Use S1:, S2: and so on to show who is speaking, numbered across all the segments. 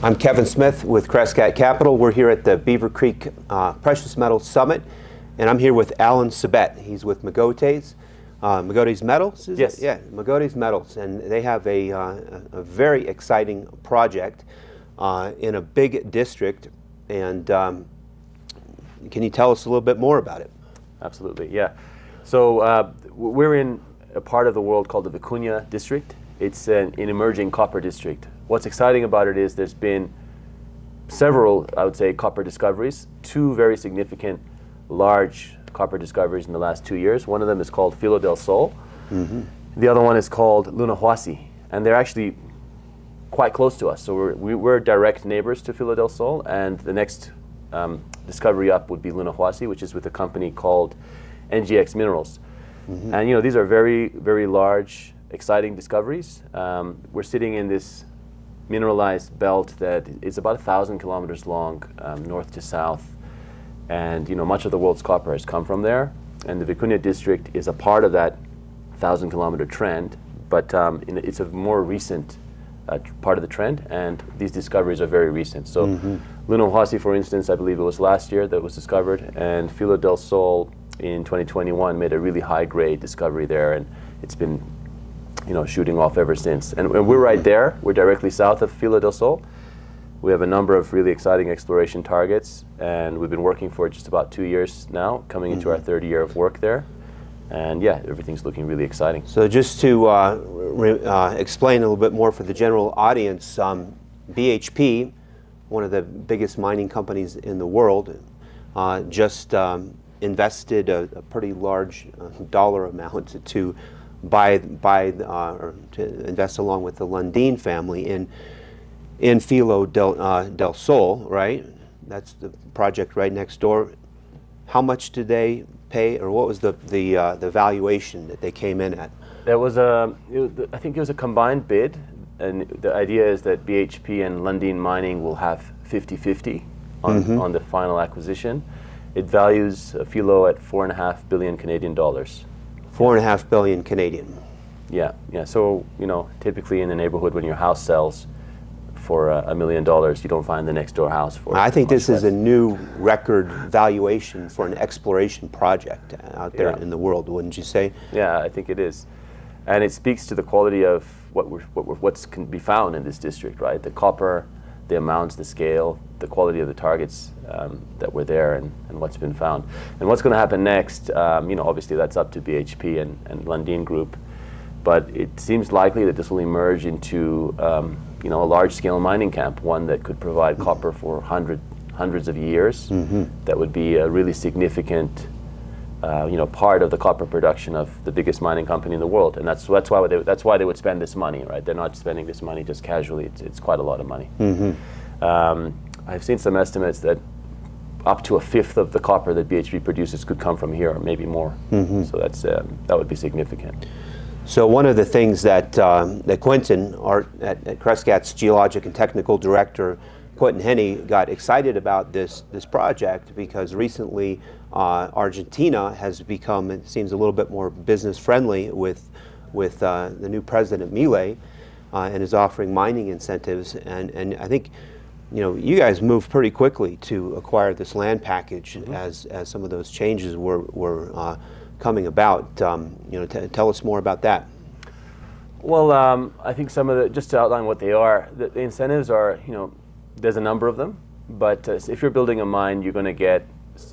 S1: I'm Kevin Smith with Crescat Capital. We're here at the Beaver Creek Precious Metals Summit, and I'm here with Alan Sabet. He's with Mogotes. Mogotes Metals?
S2: Yes.
S1: Yeah, Mogotes Metals, and they have a very exciting project in a big district. And can you tell us a little bit more about it?
S2: Absolutely, yeah. So we're in a part of the world called the Vicuña district. It's an emerging copper district. What's exciting about it is there's been several, I would say, copper discoveries, two very significant large copper discoveries in the last 2 years. One of them is called Filo del Sol. Mm-hmm. The other one is called Lunahuasi, and they're actually quite close to us. So we're direct neighbors to Filo del Sol, and the next discovery up would be Lunahuasi, which is with a company called NGX Minerals. Mm-hmm. And these are very, very large, exciting discoveries. We're sitting in this mineralized belt that is about 1,000 kilometers long, north to south, and much of the world's copper has come from there. And the Vicuña district is a part of that 1,000-kilometer trend, but it's a more recent part of the trend, and these discoveries are very recent. So Lunahuasi, for instance, I believe it was last year that was discovered, and Filo del Sol in 2021 made a really high-grade discovery there, and it's been shooting off ever since. And we're right there. We're directly south of Filo del Sol. We have a number of really exciting exploration targets, and we've been working for just about 2 years now, coming into our third year of work there. And yeah, everything's looking really exciting.
S1: So just to explain a little bit more for the general audience, BHP, one of the biggest mining companies in the world, just invested a pretty large dollar amount to buy or to invest along with the Lundin family in Filo del Sol, right? That's the project right next door. How much did they pay, or what was the valuation that they came in at?
S2: There was I think it was a combined bid, and the idea is that BHP and Lundin Mining will have 50-50 on the final acquisition. It values Filo at 4.5 billion Canadian dollars.
S1: 4.5 billion Canadian.
S2: Yeah. So typically in the neighborhood, when your house sells for $1 million, you don't find the next door house for.
S1: I think this is a new record valuation for an exploration project out there in the world, wouldn't you say?
S2: Yeah, I think it is, and it speaks to the quality of what can be found in this district, right? The copper, the amounts, the scale, the quality of the targets that were there, and what's been found. And what's going to happen next, obviously that's up to BHP and Lundin Group, but it seems likely that this will emerge into a large-scale mining camp, one that could provide copper for hundreds of years. That would be a really significant part of the copper production of the biggest mining company in the world, and that's why they would spend this money, right? They're not spending this money just casually. It's quite a lot of money. I've seen some estimates that up to a fifth of the copper that BHP produces could come from here, or maybe more. So that would be significant.
S1: So one of the things that Quentin, at Crescat's Geologic and Technical Director, Quentin Henney, got excited about this project because recently Argentina has become, it seems, a little bit more business friendly with the new president Milei, and is offering mining incentives. And I think you guys moved pretty quickly to acquire this land package as some of those changes were coming about. Tell us more about that.
S2: Well, I think just to outline what they are, the incentives are, there's a number of them, but if you're building a mine, you're going to get,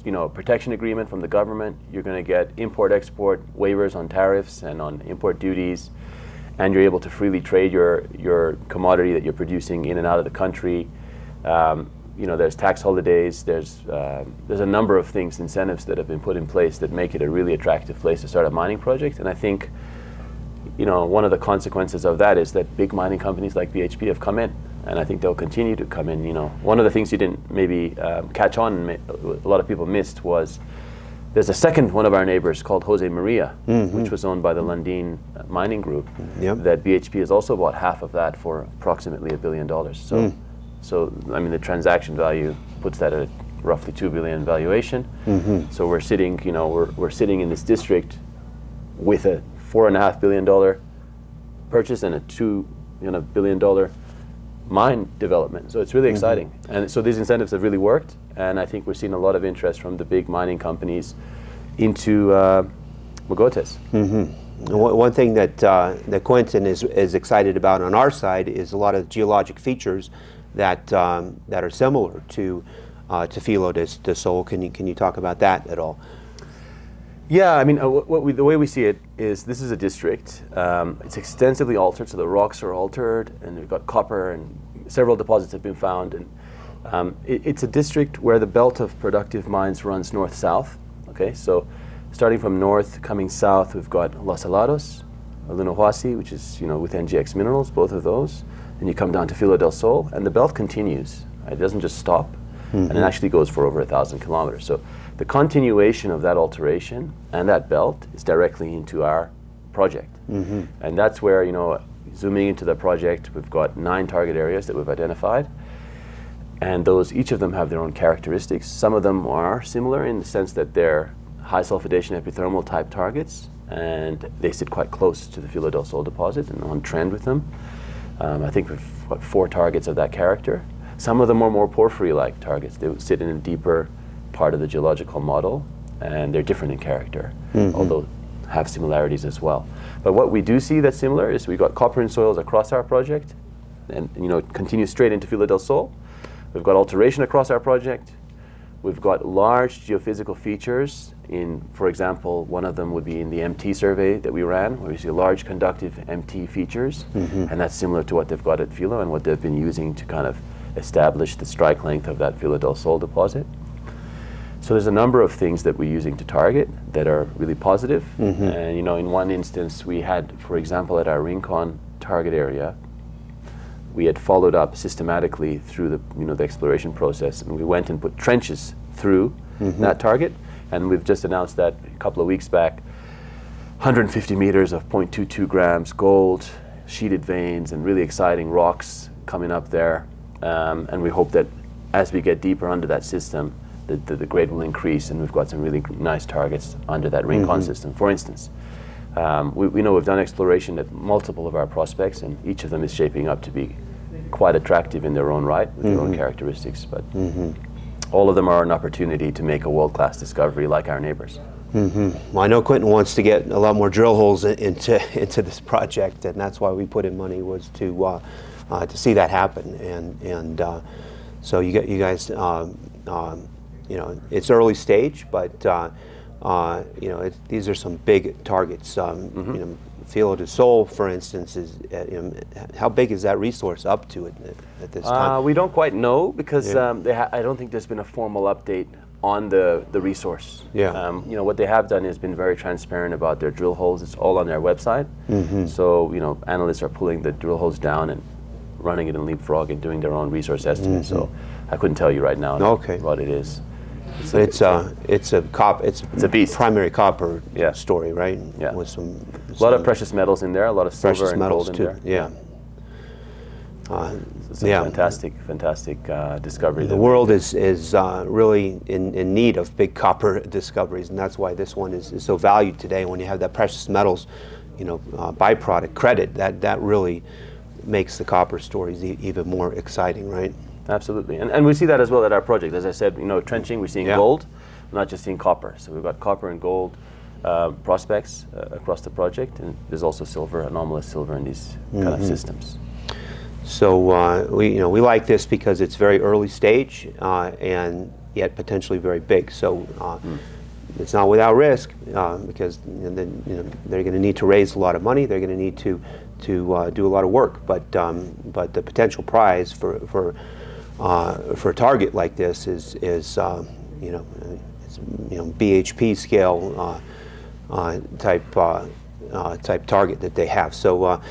S2: a protection agreement from the government, you're going to get import-export waivers on tariffs and on import duties, and you're able to freely trade your commodity that you're producing in and out of the country. There's tax holidays, there's a number of things, incentives that have been put in place that make it a really attractive place to start a mining project. And I think, one of the consequences of that is that big mining companies like BHP have come in, and I think they'll continue to come in. One of the things you didn't maybe catch on, and a lot of people missed, was there's a second one of our neighbors called Jose Maria, which was owned by the Lundin Mining Group, that BHP has also bought half of that for approximately $1 billion. So, I mean, the transaction value puts that at roughly $2 billion valuation. So we're sitting, we're sitting in this district with a $4.5 billion purchase and a $2 billion mine development. So it's really exciting. And so these incentives have really worked, and I think we're seeing a lot of interest from the big mining companies into Mogotes.
S1: One thing that Quentin is excited about on our side is a lot of geologic features that are similar to Filo de Sol. Can you talk about that at all?
S2: Yeah, I mean, the way we see it is this is a district. It's extensively altered, so the rocks are altered, and we've got copper, and several deposits have been found. And it's a district where the belt of productive mines runs north-south. Okay, so starting from north, coming south, we've got Los Helados, Lunahuasi, which is with NGX Minerals, both of those. And you come down to Filo del Sol, and the belt continues. Right? It doesn't just stop, and it actually goes for over 1,000 kilometers. So the continuation of that alteration and that belt is directly into our project. And that's where, zooming into the project, we've got 9 target areas that we've identified. And each of them have their own characteristics. Some of them are similar in the sense that they're high sulfidation epithermal type targets, and they sit quite close to the Filo del Sol deposit and on trend with them. I think we've got 4 targets of that character. Some of them are more porphyry-like targets. They sit in a deeper part of the geological model, and they're different in character, although have similarities as well. But what we do see that's similar is we've got copper in soils across our project, and it continues straight into Filo del Sol. We've got alteration across our project. We've got large geophysical features for example, one of them would be in the MT survey that we ran, where we see large conductive MT features, and that's similar to what they've got at Filo and what they've been using to kind of establish the strike length of that Filo del Sol deposit. So there's a number of things that we're using to target that are really positive. And in one instance, we had, for example, at our Rincon target area, we had followed up systematically through the exploration process, and we went and put trenches through that target. And we've just announced that a couple of weeks back, 150 meters of 0.22 grams gold, sheeted veins, and really exciting rocks coming up there. And we hope that as we get deeper under that system, the grade will increase, and we've got some really nice targets under that Rincon system. For instance, we know we've done exploration at multiple of our prospects, and each of them is shaping up to be quite attractive in their own right, with their own characteristics. But all of them are an opportunity to make a world-class discovery like our neighbors.
S1: Well, I know Quentin wants to get a lot more drill holes into this project, and that's why we put in money, was to see that happen. And so you guys, it's early stage, but these are some big targets. Filo de Sol, for instance, is how big is that resource up to at this time?
S2: We don't quite know, because I don't think there's been a formal update on the resource. What they have done is been very transparent about their drill holes. It's all on their website. So analysts are pulling the drill holes down and running it in Leapfrog and doing their own resource estimates. So I couldn't tell you right now what it is.
S1: But it's a beast. Primary copper story, right?
S2: Yeah.
S1: With some
S2: a lot of precious metals in there, a lot of silver
S1: precious
S2: and
S1: metals
S2: gold
S1: too.
S2: in there. It's a fantastic discovery.
S1: The world is really in need of big copper discoveries, and that's why this one is so valued today. When you have that precious metals, byproduct credit, that really makes the copper stories even more exciting, right?
S2: Absolutely, and we see that as well at our project. As I said, trenching, we're seeing gold, we're not just seeing copper. So we've got copper and gold prospects across the project, and there's also silver, anomalous silver in these kind of systems.
S1: So we like this because it's very early stage and yet potentially very big. So it's not without risk, because they're going to need to raise a lot of money. They're going to need to do a lot of work. But the potential prize for a target like this is BHP scale type target that they have. So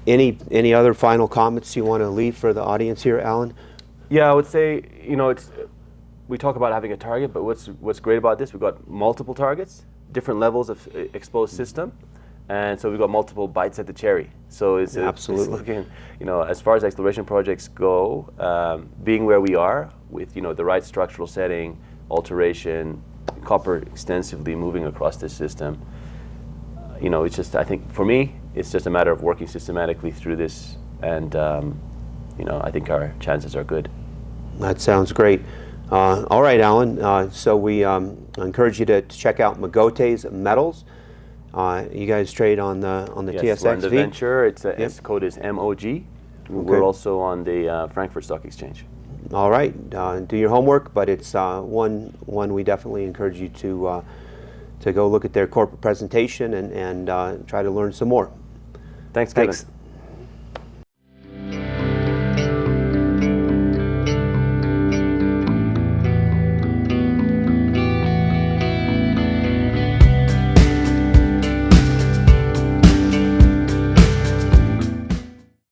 S1: any other final comments you want to leave for the audience here, Alan?
S2: Yeah, I would say we talk about having a target, but what's great about this, we've got multiple targets, different levels of exposed system. And so we've got multiple bites at the cherry. So it's
S1: absolutely
S2: looking, as far as exploration projects go, being where we are with the right structural setting, alteration, copper extensively moving across this system. It's just, I think for me, it's just a matter of working systematically through this and I think our chances are good.
S1: That sounds great. All right, Alan. So we encourage you to check out Mogotes Metals. You guys trade on the
S2: Yes, we're on the
S1: TSXV.
S2: venture. Its code is MOG. We're also on the Frankfurt Stock Exchange.
S1: All right. Do your homework, but it's one we definitely encourage you to go look at their corporate presentation and try to learn some more.
S2: Thanks, Kevin.
S1: Thanks.